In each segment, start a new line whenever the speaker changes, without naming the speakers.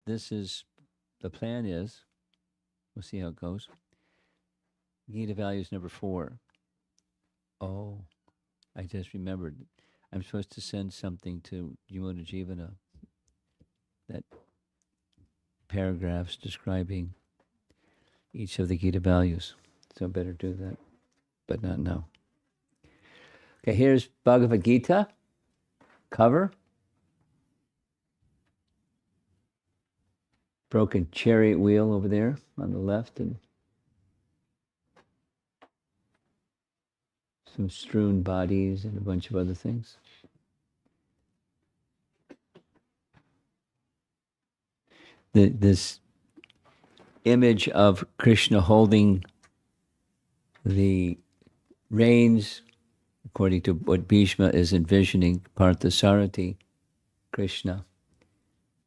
this is, the plan is, we'll see how it goes. Gita values number 4. Oh, I just remembered. I'm supposed to send something to Jimuna Jivana, that paragraphs describing each of the Gita values. So better do that, but not now. Okay, here's Bhagavad Gita cover. Broken chariot wheel over there on the left, and some strewn bodies and a bunch of other things. This image of Krishna holding the reins, according to what Bhishma is envisioning, Parthasarathi, Krishna,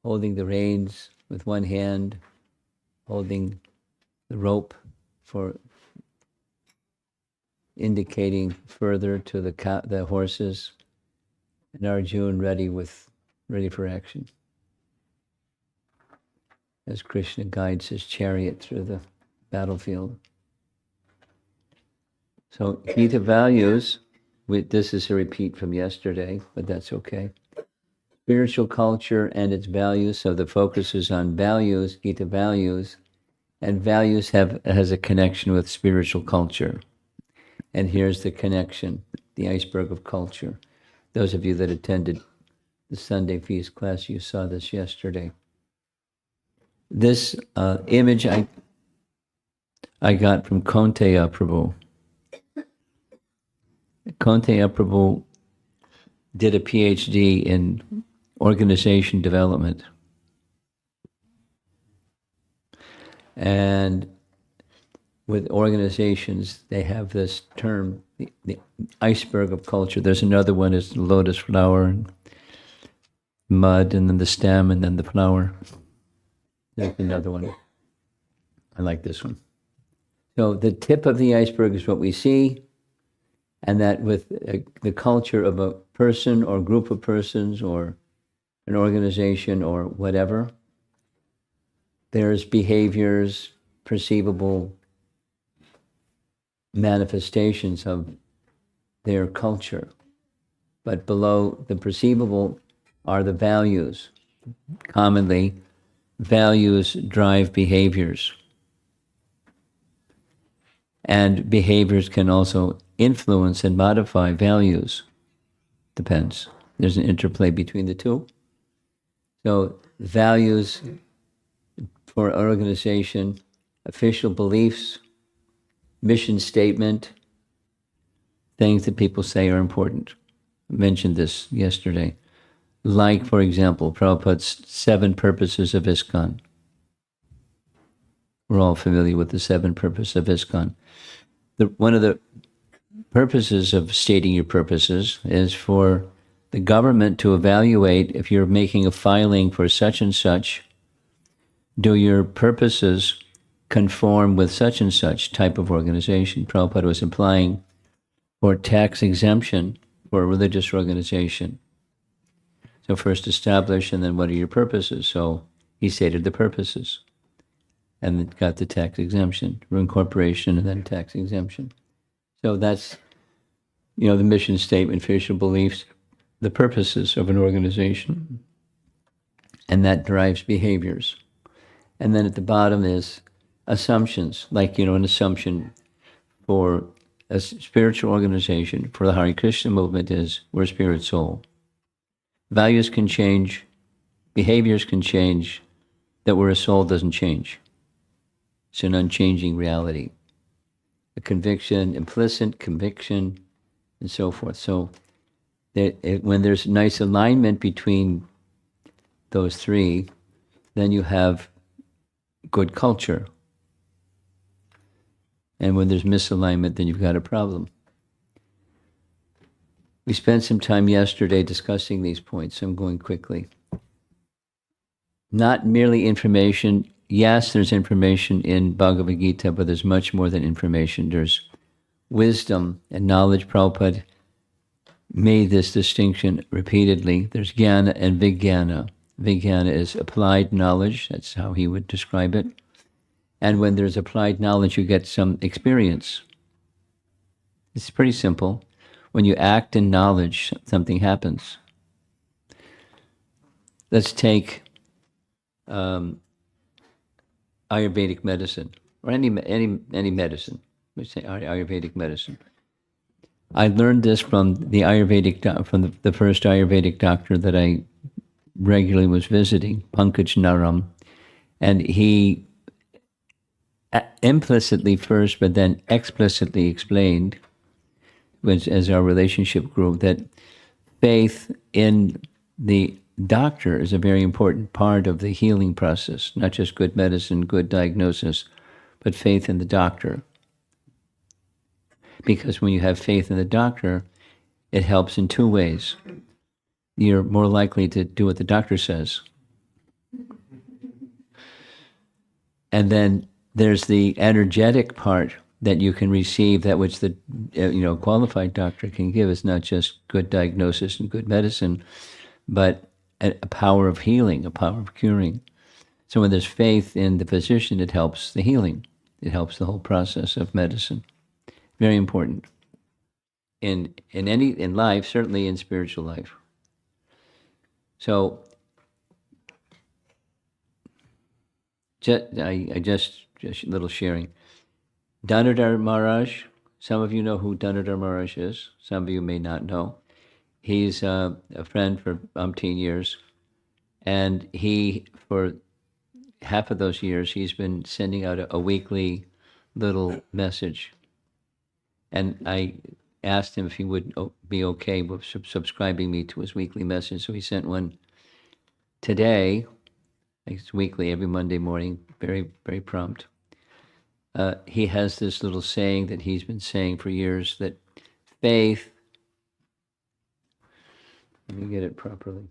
holding the reins with one hand, holding the rope for indicating further to the horses, and Arjuna ready for action, as Krishna guides his chariot through the battlefield. So Gita values, this is a repeat from yesterday, but that's okay. Spiritual culture and its values, so the focus is on values, Gita values, and values has a connection with spiritual culture. And here's the connection, the iceberg of culture. Those of you that attended the Sunday feast class, you saw this yesterday. This image I got from Konteya Prabhu. Konteya Prabhu did a PhD in organization development. And with organizations, they have this term, the iceberg of culture. There's another one, is the lotus flower, and mud, and then the stem, and then the flower. There's another one. I like this one. So the tip of the iceberg is what we see, and that with the culture of a person or group of persons or an organization or whatever, there's behaviors, perceivable manifestations of their culture. But below the perceivable are the values. Commonly, values drive behaviors. And behaviors can also influence and modify values. Depends. There's an interplay between the two. So values for an organization, official beliefs, mission statement, things that people say are important. I mentioned this yesterday. Like, for example, Prabhupada's 7 purposes of ISKCON. We're all familiar with the 7 purposes of ISKCON. One of the purposes of stating your purposes is for the government to evaluate if you're making a filing for such and such, do your purposes conform with such and such type of organization? Prabhupada was implying for tax exemption for a religious organization. So first establish, and then what are your purposes? So he stated the purposes, and got the tax exemption, for incorporation, and then tax exemption. So that's, the mission statement, official beliefs, the purposes of an organization, and that drives behaviors. And then at the bottom is assumptions, like, an assumption for a spiritual organization, for the Hare Krishna movement is, we're a spirit soul. Values can change, behaviors can change, that we're a soul doesn't change. It's an unchanging reality. A conviction, implicit conviction, and so forth. So when there's nice alignment between those three, then you have good culture. And when there's misalignment, then you've got a problem. We spent some time yesterday discussing these points, so I'm going quickly. Not merely information. Yes, there's information in Bhagavad Gita, but there's much more than information. There's wisdom and knowledge. Prabhupada made this distinction repeatedly. There's jnana and vijnana. Vijnana is applied knowledge. That's how he would describe it. And when there's applied knowledge, you get some experience. It's pretty simple. When you act in knowledge, something happens. Let's take Ayurvedic medicine, or any medicine. We say Ayurvedic medicine. I learned this from the from the first Ayurvedic doctor that I regularly was visiting, Pankaj Naram, and he implicitly first, but then explicitly explained, as our relationship grew, that faith in the doctor is a very important part of the healing process, not just good medicine, good diagnosis, but faith in the doctor. Because when you have faith in the doctor, it helps in two ways. You're more likely to do what the doctor says. And then there's the energetic part that you can receive, that which the qualified doctor can give is not just good diagnosis and good medicine, but a power of healing, a power of curing. So when there's faith in the physician, it helps the healing. It helps the whole process of medicine. Very important in life, certainly in spiritual life. So just a little sharing. Danadar Maharaj, some of you know who Danadar Maharaj is. Some of you may not know. He's a friend for umpteen years. And he, for half of those years, he's been sending out a weekly little message. And I asked him if he would be okay with subscribing me to his weekly message. So he sent one today. It's weekly, every Monday morning, very, very prompt. He has this little saying that he's been saying for years, that faith, let me get it properly.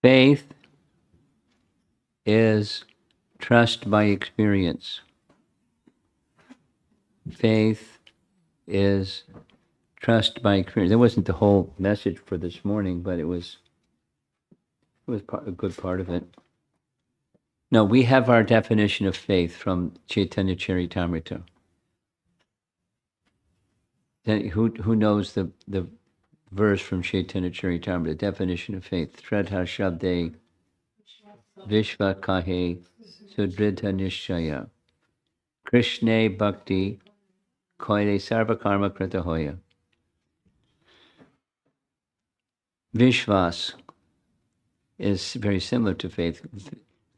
Faith is trust by experience. Faith is trust by experience. That wasn't the whole message for this morning, but it was a good part of it. No, we have our definition of faith from Chaitanya Charitamrita. Who knows the verse from Chaitanya Charitamrita, the definition of faith? Shraddha Shabde Vishva Kahe Sudridha Nishchaya Krishne Bhakti Koile Sarva Karma Krita Hoya. Vishvas is very similar to faith.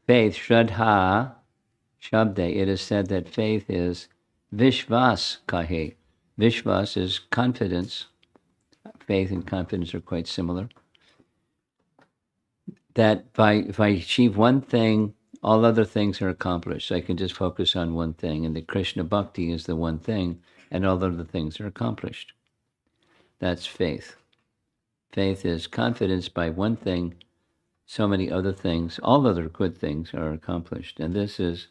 Faith, Shraddha Shabde, it is said that faith is Vishvas Kahe. Vishvas is confidence. Faith and confidence are quite similar. That if I achieve one thing, all other things are accomplished. I can just focus on one thing, and the Krishna Bhakti is the one thing, and all other things are accomplished. That's faith. Faith is confidence by one thing, so many other things, all other good things are accomplished. And this is,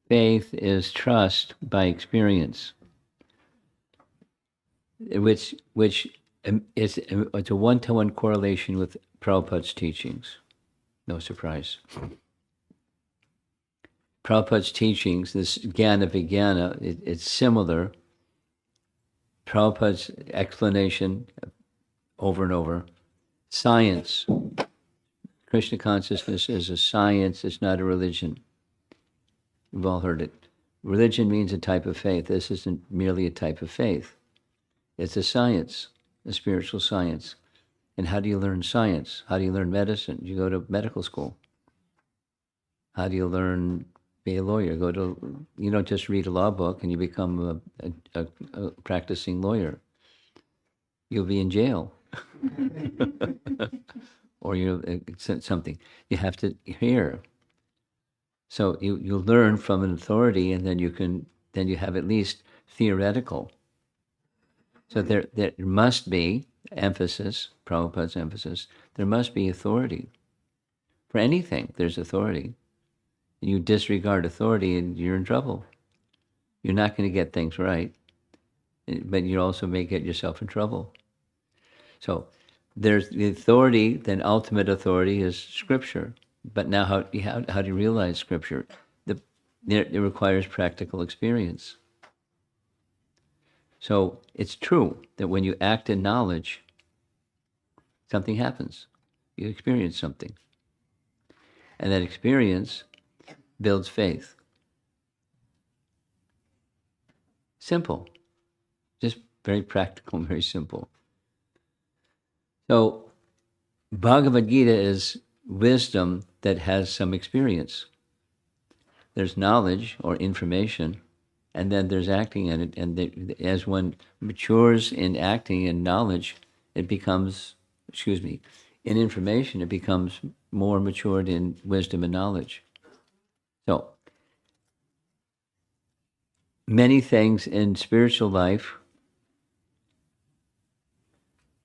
faith is trust by experience, which is it's a one-to-one correlation with Prabhupada's teachings. No surprise. Prabhupada's teachings, this Jnana Vijnana, it's similar. Prabhupada's explanation over and over. Science. Krishna consciousness is a science, it's not a religion. We've all heard it. Religion means a type of faith. This isn't merely a type of faith. It's a science, a spiritual science. And how do you learn science? How do you learn medicine? You go to medical school. How do you learn, be a lawyer? You don't just read a law book and you become a practicing lawyer. You'll be in jail. Or something. You have to hear. So you learn from an authority, and then you have at least theoretical. So there must be emphasis, Prabhupada's emphasis, there must be authority. For anything, there's authority. You disregard authority and you're in trouble. You're not going to get things right, but you also may get yourself in trouble. So there's the authority, then ultimate authority is Scripture. But now how do you realize Scripture? It requires practical experience. So it's true that when you act in knowledge, something happens. You experience something. And that experience builds faith. Simple. Just very practical, very simple. So Bhagavad Gita is wisdom that has some experience. There's knowledge or information, and then there's acting in it. And as one matures in acting and knowledge, it becomes, in information, it becomes more matured in wisdom and knowledge. So many things in spiritual life,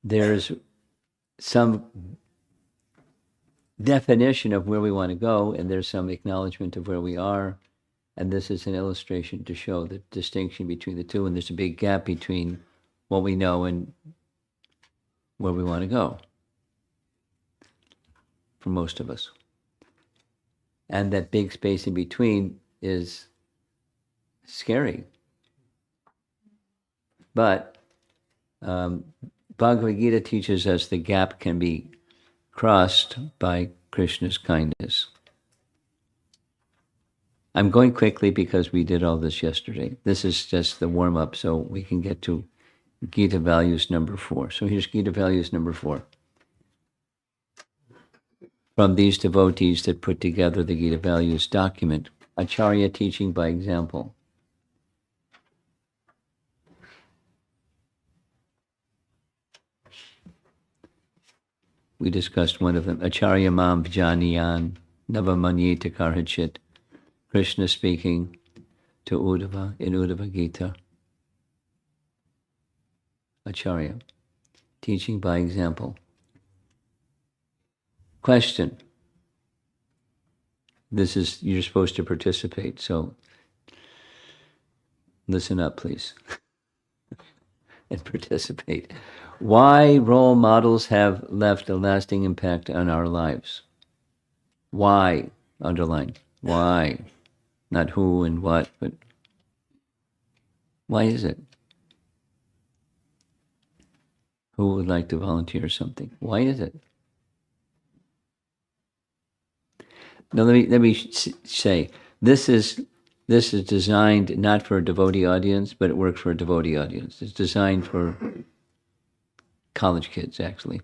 there's some definition of where we want to go, and there's some acknowledgement of where we are. And this is an illustration to show the distinction between the two. And there's a big gap between what we know and where we want to go for most of us. And that big space in between is scary. But Bhagavad Gita teaches us the gap can be crossed by Krishna's kindness. I'm going quickly because we did all this yesterday. This is just the warm-up so we can get to Gita values number 4. So here's Gita values number 4. From these devotees that put together the Gita values document, Acharya teaching by example. We discussed one of them. Acharya mam vijaniyan navamanyeta karhachit. Krishna speaking to Uddhava in Uddhava Gita. Acharya, teaching by example. Question. You're supposed to participate, so listen up, please, and participate. Why role models have left a lasting impact on our lives? Why? Underline. Why? Not who and what, but why is it? Who would like to volunteer something? Why is it? Now let me say this is designed not for a devotee audience, but it works for a devotee audience. It's designed for college kids, actually,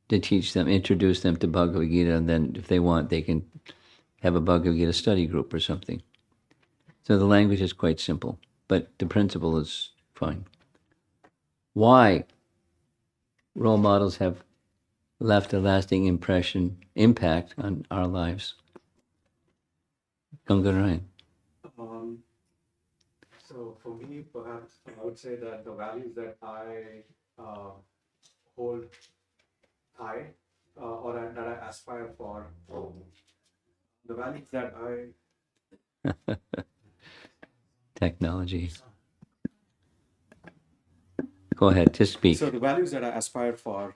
to teach them, introduce them to Bhagavad Gita, and then if they want, they can have a Bhagavad Gita study group or something. So the language is quite simple, but the principle is fine. Why role models have left a lasting impact on our lives? Gangaraj.
So for me, perhaps I would say that the values that I hold high or that I aspire for, the values that I
Technology. Go ahead, just speak.
So the values that I aspire for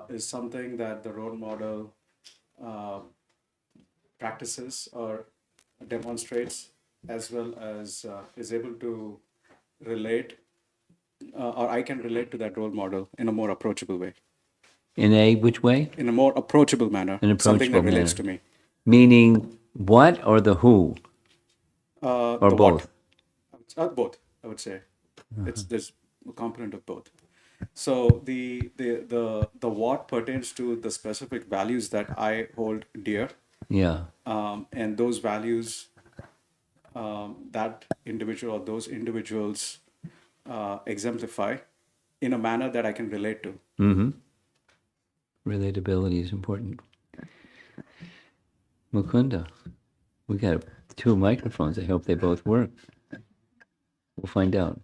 is something that the role model practices or demonstrates, as well as is able to relate, or I can relate to that role model in a more approachable way.
In a which way?
In a more approachable manner.
An
Something that
approachable
relates
manner.
to me.
Meaning what or the who? Or
The
both?
what? Both, I would say. There's a component of both. So the what pertains to the specific values that I hold dear,
Yeah.
and those values that individual or those individuals exemplify in a manner that I can relate to.
Mm-hmm. Relatability is important. Mukunda, we got 2 microphones. I hope they both work. We'll find out.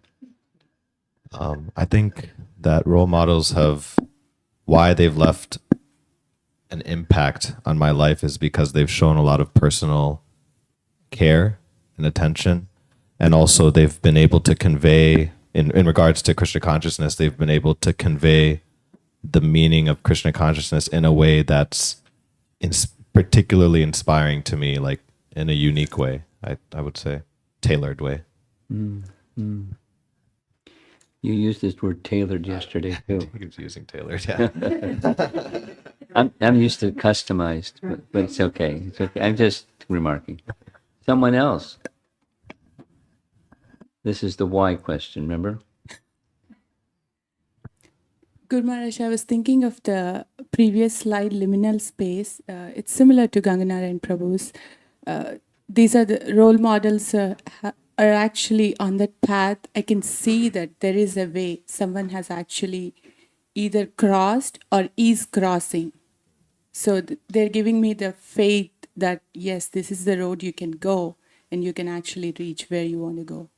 I think that role models have why they've left an impact on my life is because they've shown a lot of personal care and attention. And also they've been able to convey in regards to Krishna consciousness, they've been able to convey the meaning of Krishna consciousness in a way that's particularly inspiring to me, like in a unique way, I would say, tailored way.
You used this word tailored yesterday too.
He was using tailored, yeah.
I'm used to customized, but it's okay. It's okay. I'm just remarking. Someone else. This is the why question, remember?
Good Maharaj, I was thinking of the previous slide, liminal space. It's similar to Ganganarayan Prabhu's. These are the role models are actually on that path. I can see that there is a way someone has actually either crossed or is crossing. So they're giving me the faith that, yes, this is the road you can go and you can actually reach where you want to go.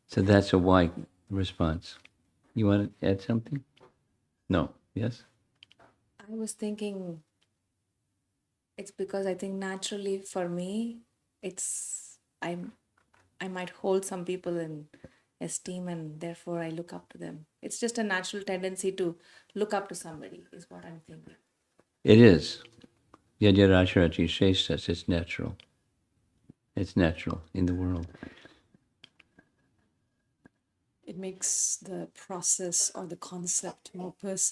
So that's a why response. You want to add something? No. Yes?
I was thinking it's because I think naturally for me, I might hold some people in esteem and therefore I look up to them. It's just a natural tendency to look up to somebody is what I'm thinking.
It is. Yadyarasharachi Shestas, it's natural. It's natural in the world.
It makes the process or the concept more